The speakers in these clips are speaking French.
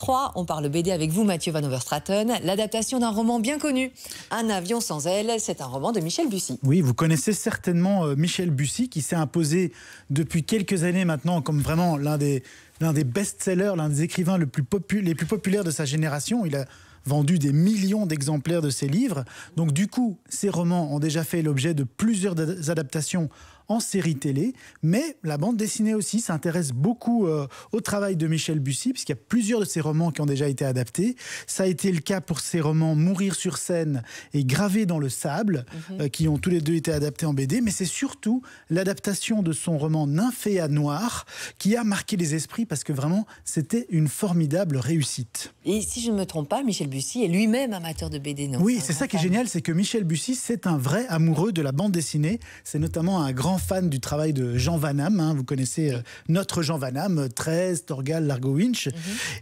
3, on parle BD avec vous, Mathieu Van Overstraten. L'adaptation d'un roman bien connu, Un avion sans aile, c'est un roman de Michel Bussy. Oui, vous connaissez certainement Michel Bussy, qui s'est imposé depuis quelques années maintenant comme vraiment l'un des best-sellers, l'un des écrivains les plus populaires de sa génération. Il a vendu des millions d'exemplaires de ses livres. Donc du coup, ces romans ont déjà fait l'objet de plusieurs adaptations en série télé, mais la bande dessinée aussi s'intéresse beaucoup au travail de Michel Bussy, puisqu'il y a plusieurs de ses romans qui ont déjà été adaptés. Ça a été le cas pour ses romans Mourir sur scène et Gravé dans le sable, qui ont tous les deux été adaptés en BD, mais c'est surtout l'adaptation de son roman Nymphéa Noire qui a marqué les esprits, parce que vraiment, c'était une formidable réussite. Et si je ne me trompe pas, Michel Bussy est lui-même amateur de BD, non? Oui, c'est ça qui est génial, c'est que Michel Bussy, c'est un vrai amoureux de la bande dessinée. C'est notamment un grand fan du travail de Jean Van Hamme, hein. Vous connaissez notre Jean Van Hamme, 13, Torgal, Largo Winch.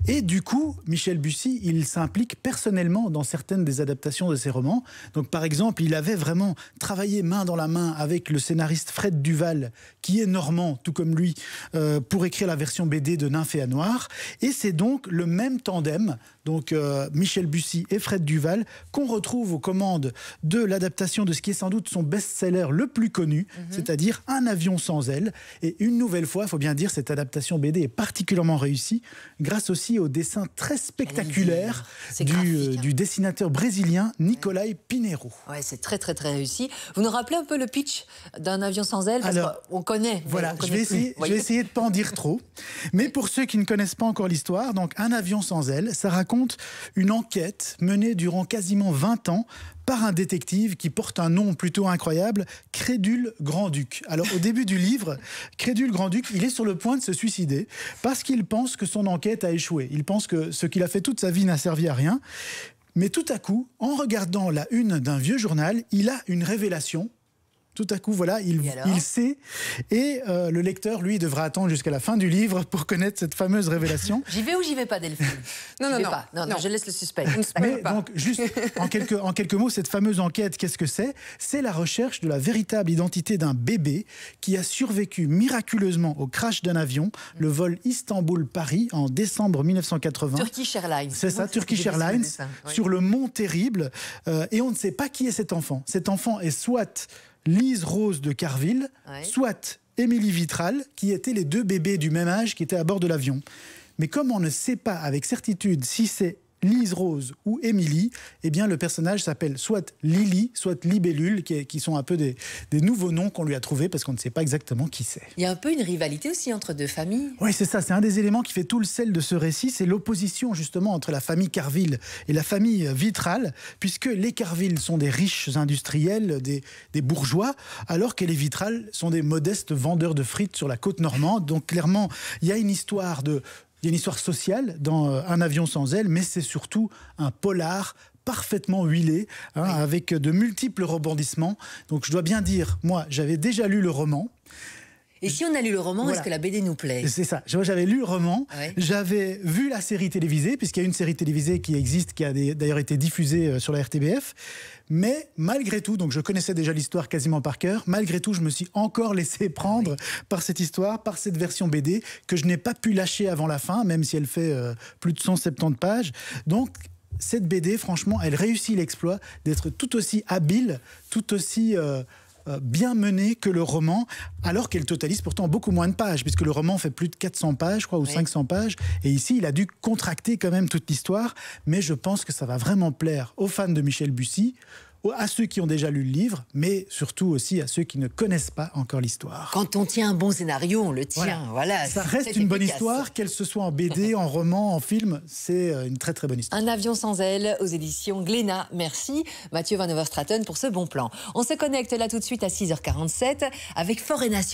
Et du coup, Michel Bussy, il s'implique personnellement dans certaines des adaptations de ses romans. Donc par exemple, il avait vraiment travaillé main dans la main avec le scénariste Fred Duval, qui est normand, tout comme lui, pour écrire la version BD de Nymphéa Noire. Et c'est donc le même tandem, donc Michel Bussy et Fred Duval, qu'on retrouve aux commandes de l'adaptation de ce qui est sans doute son best-seller le plus connu, c'est-à-dire Un avion sans aile. Et une nouvelle fois, il faut bien dire, cette adaptation BD est particulièrement réussie, grâce aussi au dessin très spectaculaire du dessinateur brésilien Nicolai Pinheiro. Ouais, c'est très réussi. Vous nous rappelez un peu le pitch d'Un avion sans aile? Alors, on connaît. Voilà, je vais essayer de ne pas en dire trop. Mais pour ceux qui ne connaissent pas encore l'histoire, donc Un avion sans aile, ça raconte une enquête menée durant quasiment 20 ans par un détective qui porte un nom plutôt incroyable, Crédule Grand-Duc. Alors au début du livre, Crédule Grand-Duc, il est sur le point de se suicider parce qu'il pense que son enquête a échoué. Il pense que ce qu'il a fait toute sa vie n'a servi à rien. Mais tout à coup, en regardant la une d'un vieux journal, il a une révélation. Tout à coup, voilà, il sait. Et le lecteur, lui, devra attendre jusqu'à la fin du livre pour connaître cette fameuse révélation. J'y vais ou j'y vais pas, Delphine? Non, je laisse le suspense. Mais donc, juste en quelques mots, cette fameuse enquête, qu'est-ce que c'est? C'est la recherche de la véritable identité d'un bébé qui a survécu miraculeusement au crash d'un avion, le vol Istanbul-Paris en décembre 1980. Turkish Airlines. C'est ça, Turkish Airlines, sur le Mont Terrible. Et on ne sait pas qui est cet enfant. Cet enfant est soit Lise Rose de Carville, soit Émilie Vitral, qui étaient les deux bébés du même âge qui étaient à bord de l'avion. Mais comme on ne sait pas avec certitude si c'est Lise Rose ou Émilie, eh bien le personnage s'appelle soit Lily, soit Libellule, qui sont un peu des nouveaux noms qu'on lui a trouvés parce qu'on ne sait pas exactement qui c'est. Il y a un peu une rivalité aussi entre deux familles. Oui, c'est ça, c'est un des éléments qui fait tout le sel de ce récit, c'est l'opposition justement entre la famille Carville et la famille Vitral, puisque les Carville sont des riches industriels, des bourgeois, alors que les Vitral sont des modestes vendeurs de frites sur la côte normande. Donc clairement, il y a une histoire sociale dans Un avion sans aile, mais c'est surtout un polar parfaitement huilé, avec de multiples rebondissements. Donc je dois bien dire, moi, j'avais déjà lu le roman. Et si on a lu le roman, est-ce que la BD nous plaît? C'est ça. J'avais lu le roman, j'avais vu la série télévisée, puisqu'il y a une série télévisée qui existe, qui a d'ailleurs été diffusée sur la RTBF. Mais malgré tout, donc je connaissais déjà l'histoire quasiment par cœur, malgré tout, je me suis encore laissé prendre par cette histoire, par cette version BD, que je n'ai pas pu lâcher avant la fin, même si elle fait plus de 170 pages. Donc, cette BD, franchement, elle réussit l'exploit d'être tout aussi habile, tout aussi bien menée que le roman, alors qu'elle totalise pourtant beaucoup moins de pages, puisque le roman fait plus de 400 pages, je crois, ou 500 pages. Et ici, il a dû contracter quand même toute l'histoire. Mais je pense que ça va vraiment plaire aux fans de Michel Bussy, à ceux qui ont déjà lu le livre, mais surtout aussi à ceux qui ne connaissent pas encore l'histoire. Quand on tient un bon scénario, on le tient. Voilà, ça reste une bonne histoire, qu'elle se soit en BD, en roman, en film, c'est une très bonne histoire. Un avion sans aile aux éditions Glénat. Merci Mathieu Van Overstraten pour ce bon plan. On se connecte là tout de suite à 6h47 avec Forêt Nationale.